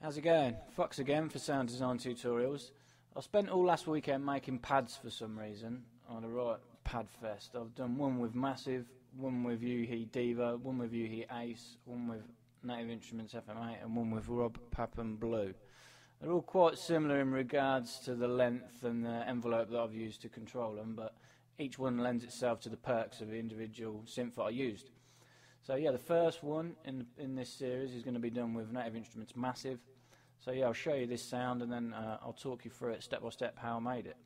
How's it going? Fox again for sound design tutorials. I spent all last weekend making pads for some reason. I had a right pad fest. I've done one with Massive, one with UHE Diva, one with UHE Ace, one with Native Instruments FM8 and one with Rob Papin Blue. They're all quite similar in regards to the length and the envelope that I've used to control them, but each one lends itself to the perks of the individual synth that I used. So yeah, the first one in this series is going to be done with Native Instruments Massive. So yeah, I'll show you this sound and then I'll talk you through it step by step how I made it.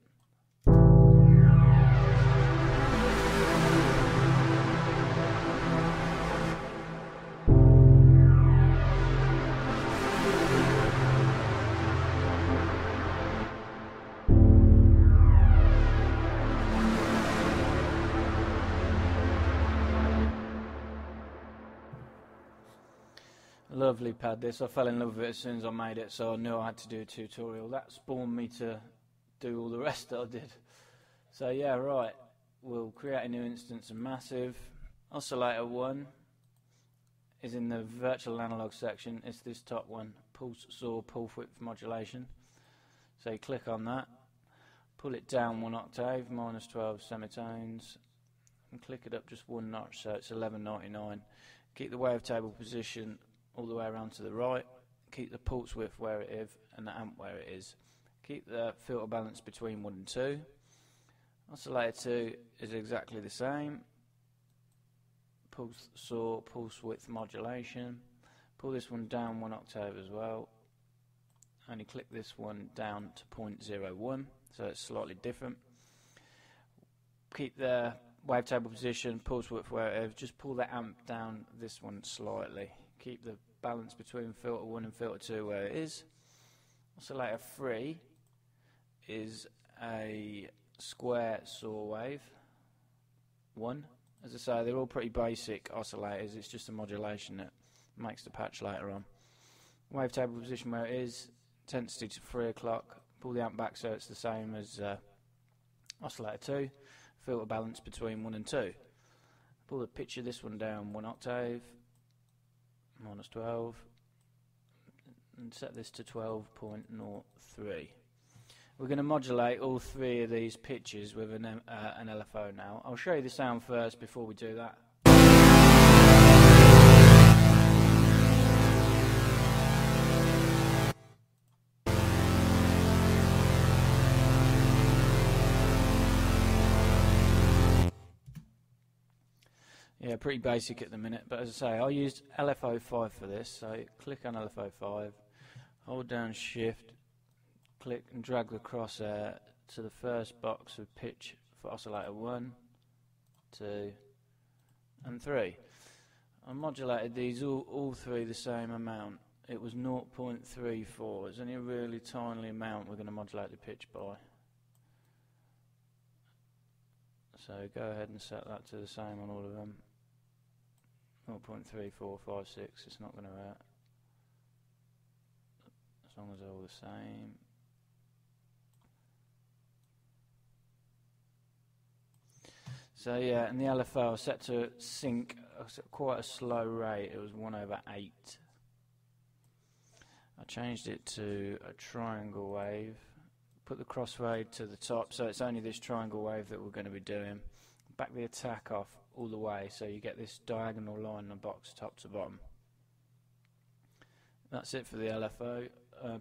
Lovely pad this. I fell in love with it as soon as I made it, so I knew I had to do a tutorial. That spawned me to do all the rest that I did. So yeah, right, we'll create a new instance of Massive. Oscillator 1 is in the virtual analog section. It's this top one, pulse saw pulse width modulation. So you click on that, pull it down 1 octave, -12 semitones, and click it up just 1 notch, so it's 1199. Keep the wavetable position all the way around to the right, keep the pulse width where it is and the amp where it is. Keep the filter balance between 1 and 2. Oscillator 2 is exactly the same. Pulse saw, pulse width modulation. Pull this one down 1 octave as well. Only click this one down to 0.01, so it's slightly different. Keep the wavetable position, pulse width where it is. Just pull the amp down this one slightly. Keep the balance between filter 1 and filter 2 where it is. Oscillator 3 is a square saw wave 1. As I say, they're all pretty basic oscillators, it's just a modulation that makes the patch later on. Wavetable position where it is, intensity to 3 o'clock, pull the amp back so it's the same as oscillator 2, filter balance between 1 and 2. Pull the pitch of this one down 1 octave, -12, and set this to 12.03. We're going to modulate all 3 of these pitches with an LFO now. I'll show you the sound first before we do that. Yeah, pretty basic at the minute, but as I say, I used LFO 5 for this, so click on LFO 5, hold down Shift, click and drag the crosshair to the first box of pitch for oscillator 1, 2 and 3. I modulated these all 3 the same amount. It was 0.34, it's only a really tiny amount we're going to modulate the pitch by. So go ahead and set that to the same on all of them. 0.3456, it's not going to hurt. As long as they're all the same. So yeah, and the LFO I set to sync quite a slow rate, it was 1/8. I changed it to a triangle wave. Put the crossfade to the top, so it's only this triangle wave that we're going to be doing. Back the attack off all the way, so you get this diagonal line in the box top to bottom. That's it for the LFO.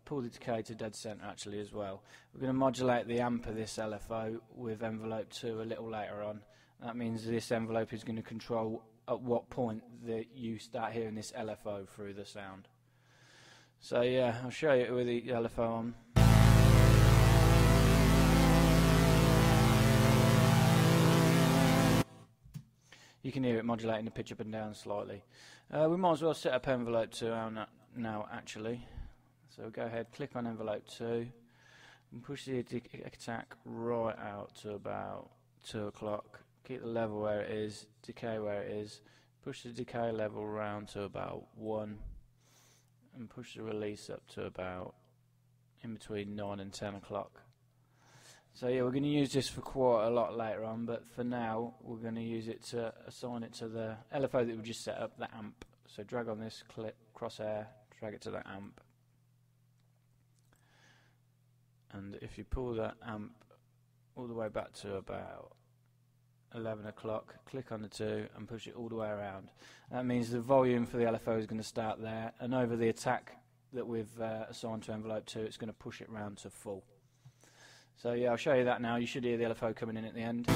Pull the decay to dead center actually as well. We're going to modulate the amp of this LFO with envelope 2 a little later on. That means this envelope is going to control at what point that you start hearing this LFO through the sound. So yeah, I'll show you with the LFO on. You can hear it modulating the pitch up and down slightly. We might as well set up envelope 2 now actually. So go ahead, click on envelope 2 and push the attack right out to about 2 o'clock. Keep the level where it is, decay where it is. Push the decay level round to about 1 and push the release up to about in between 9 and 10 o'clock. So yeah, we're going to use this for quite a lot later on, but for now we're going to use it to assign it to the LFO that we just set up, the amp. So drag on this clip, crosshair, drag it to the amp. and if you pull that amp all the way back to about 11 o'clock, click on the 2 and push it all the way around. That means the volume for the LFO is going to start there, and over the attack that we've assigned to envelope 2, it's going to push it round to full. So yeah, I'll show you that now. You should hear the LFO coming in at the end.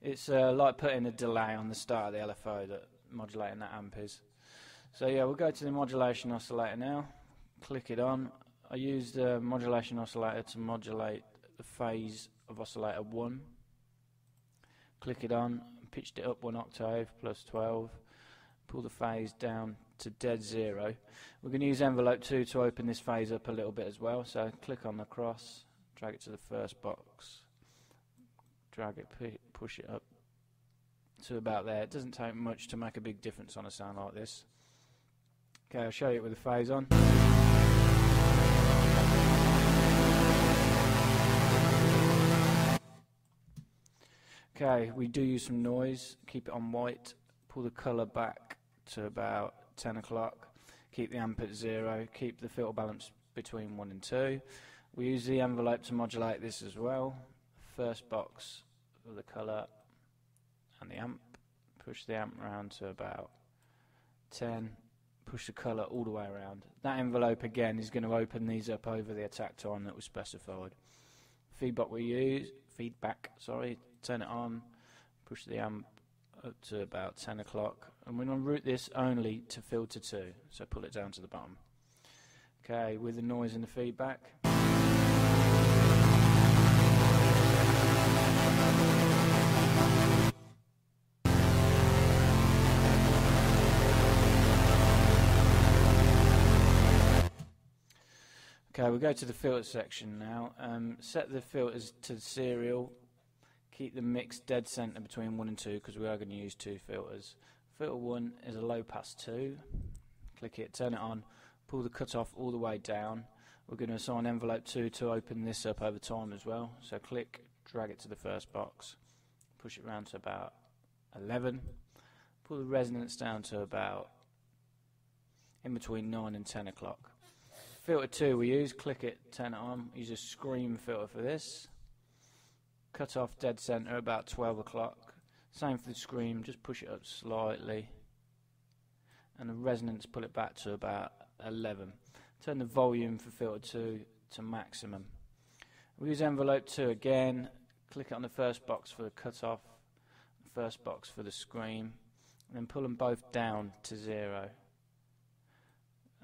It's like putting a delay on the start of the LFO that modulating that amp is. So yeah, we'll go to the modulation oscillator now. Click it on. I used the modulation oscillator to modulate the phase of oscillator 1. Click it on, pitched it up 1 octave plus 12. Pull the phase down to dead 0. We're going to use envelope 2 to open this phase up a little bit as well. So click on the cross, drag it to the first box, drag it, push it up to about there. It doesn't take much to make a big difference on a sound like this. Okay, I'll show you it with the phase on. Okay, we do use some noise. Keep it on white. Pull the colour back to about 10 o'clock. Keep the amp at 0. Keep the filter balance between 1 and 2. We use the envelope to modulate this as well. First box for the colour and the amp. Push the amp round to about 10. Push the colour all the way around. That envelope again is going to open these up over the attack time that was specified. Feedback, turn it on, push the amp up to about 10 o'clock, and we're going to route this only to filter 2, so pull it down to the bottom. Okay, with the noise and the feedback. Okay, we'll go to the filter section now. Set the filters to serial. Keep the mix dead center between 1 and 2 because we are going to use 2 filters. Filter 1 is a low pass 2. Click it, turn it on, pull the cutoff all the way down. We're going to assign envelope 2 to open this up over time as well. So click, drag it to the first box, push it around to about 11. Pull the resonance down to about in between 9 and 10 o'clock. Filter 2 we use, click it, turn it on, use a scream filter for this. Cut off dead center about 12 o'clock. Same for the scream, just push it up slightly. And the resonance, pull it back to about 11. Turn the volume for filter 2 to maximum. We use envelope 2 again, click it on the first box for the cut off, the first box for the scream, and then pull them both down to 0.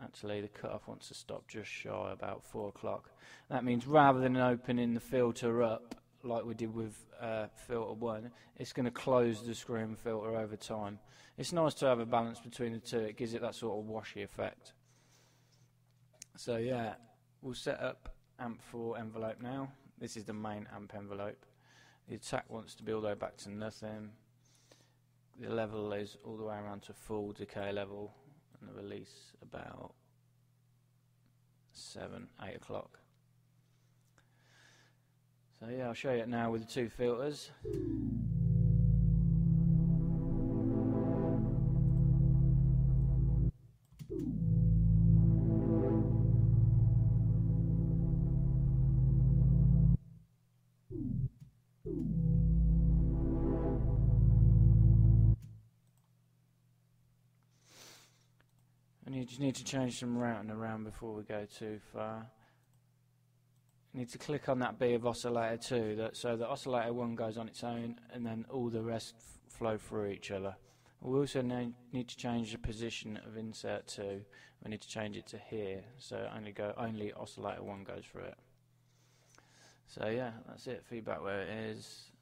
Actually, the cutoff wants to stop just shy about 4 o'clock. That means rather than opening the filter up like we did with filter 1, it's going to close the scream filter over time. It's nice to have a balance between the two. It gives it that sort of washy effect. So yeah, we'll set up amp 4 envelope now. This is the main amp envelope. The attack wants to be all the way back to nothing. The level is all the way around to full decay level. And the release about 7, 8 o'clock. So yeah, I'll show you it now with the 2 filters. And you just need to change some routing around before we go too far. You need to click on that B of oscillator 2, so that oscillator 1 goes on its own and then all the rest flow through each other. We also need to change the position of insert 2. We need to change it to here, so only oscillator 1 goes through it. So yeah, that's it, feedback where it is.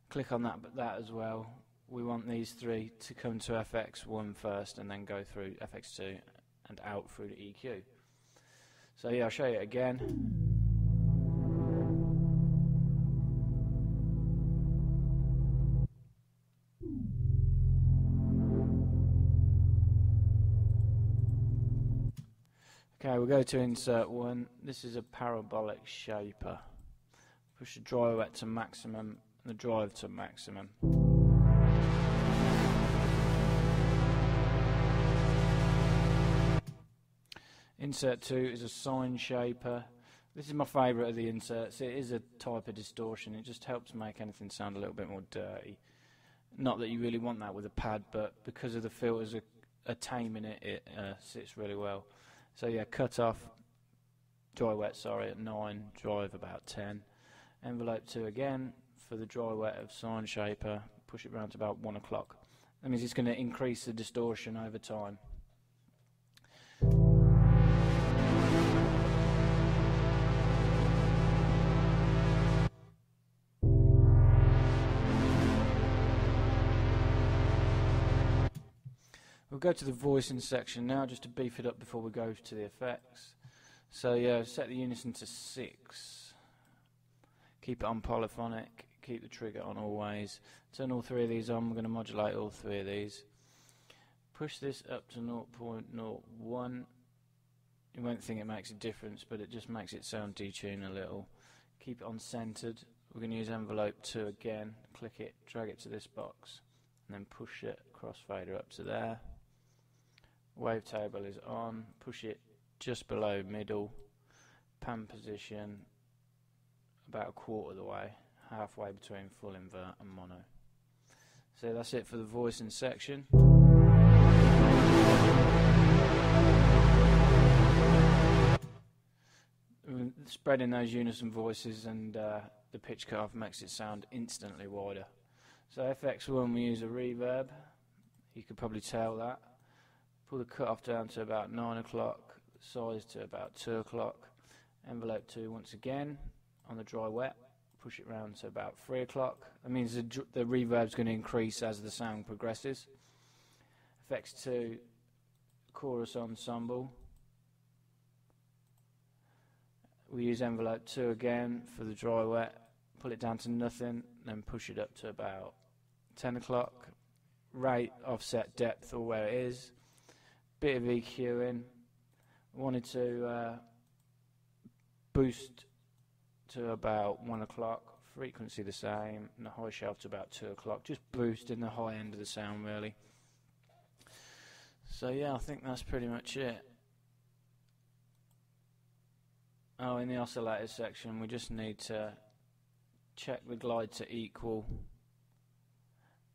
Click on that as well. We want these 3 to come to FX1 first and then go through FX2 and out through the EQ. So yeah, I'll show you it again. Okay, we'll go to insert 1. This is a parabolic shaper. Push the dry wet to maximum and the drive to maximum. Insert 2 is a sine shaper. This is my favourite of the inserts. It is a type of distortion. It just helps make anything sound a little bit more dirty. Not that you really want that with a pad, but because of the filters are taming it, it sits really well. So yeah, cut off, dry wet, sorry, at 9, drive about 10. Envelope 2 again for the dry wet of sine shaper, push it round to about 1 o'clock. That means it's going to increase the distortion over time. We'll go to the voicing section now, just to beef it up before we go to the effects. So yeah, set the unison to 6. Keep it on polyphonic, keep the trigger on always. Turn all 3 of these on, we're going to modulate all 3 of these. Push this up to 0.01. You won't think it makes a difference, but it just makes it sound detuned a little. Keep it on centered. We're going to use envelope 2 again. Click it, drag it to this box, and then push it crossfader up to there. Wavetable is on, push it just below middle, pan position about a quarter of the way, halfway between full invert and mono. So that's it for the voicing section. Spreading those unison voices and the pitch cutoff makes it sound instantly wider. So FX1 we use a reverb, you could probably tell that. Pull the cutoff down to about 9 o'clock, size to about 2 o'clock. Envelope 2 once again on the dry wet, push it round to about 3 o'clock. That means the reverb's going to increase as the sound progresses. FX2 chorus ensemble. We use envelope 2 again for the dry wet, pull it down to nothing, then push it up to about 10 o'clock. Rate, offset, depth, or where it is. Bit of EQing. Wanted to boost to about 1 o'clock. Frequency the same, and the high shelf to about 2 o'clock. Just boosting the high end of the sound really. So yeah, I think that's pretty much it. Oh, in the oscillator section we just need to check the glide to equal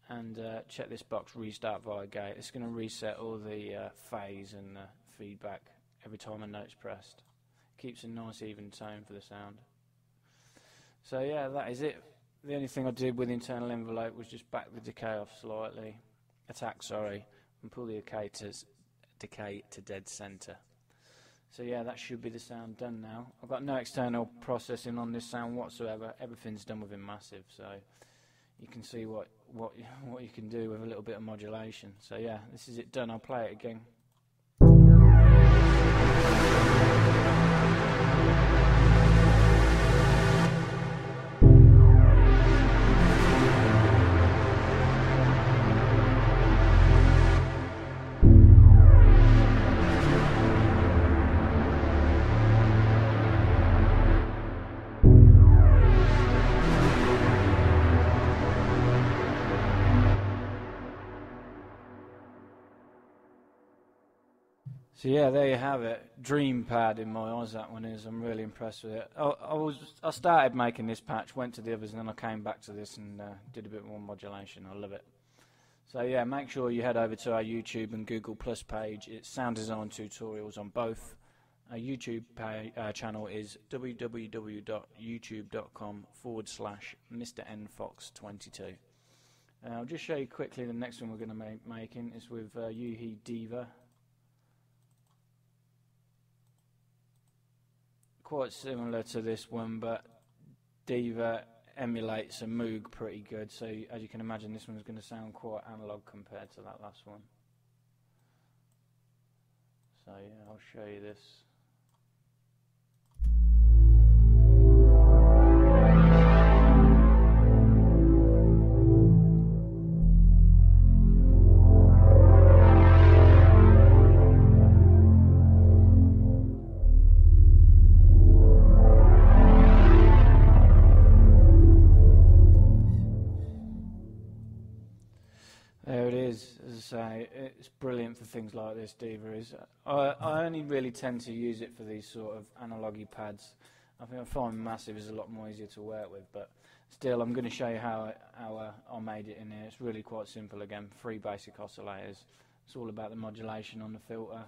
and check this box restart via gate. It's going to reset all the phase and feedback every time a note's pressed. Keeps a nice even tone for the sound. So yeah, that is it. The only thing I did with the internal envelope was just back the decay off slightly, and pull the decay to dead center. So yeah, that should be the sound done now. I've got no external processing on this sound whatsoever. Everything's done within Massive, so you can see what you can do with a little bit of modulation. So yeah, this is it done. I'll play it again. So yeah, there you have it. Dreamy Pad in my eyes, that one is. I'm really impressed with it. I started making this patch, went to the others, and then I came back to this and did a bit more modulation. I love it. So yeah, make sure you head over to our YouTube and Google Plus page. It's sound design tutorials on both. Our YouTube channel is www.youtube.com/MrNFox22. I'll just show you quickly the next one we're going to be making is with Yuhi Diva. Quite similar to this one, but Diva emulates a Moog pretty good, so as you can imagine this one's going to sound quite analog compared to that last one. So yeah, I'll show you this. There it is. As I say, it's brilliant for things like this, Diva is. I only really tend to use it for these sort of analogy pads. I think I find Massive is a lot more easier to work with, but still I'm going to show you how I made it in here. It's really quite simple again, 3 basic oscillators. It's all about the modulation on the filter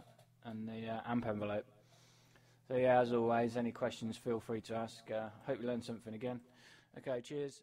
and the amp envelope. So yeah, as always, any questions feel free to ask. Hope you learned something again. Okay, cheers.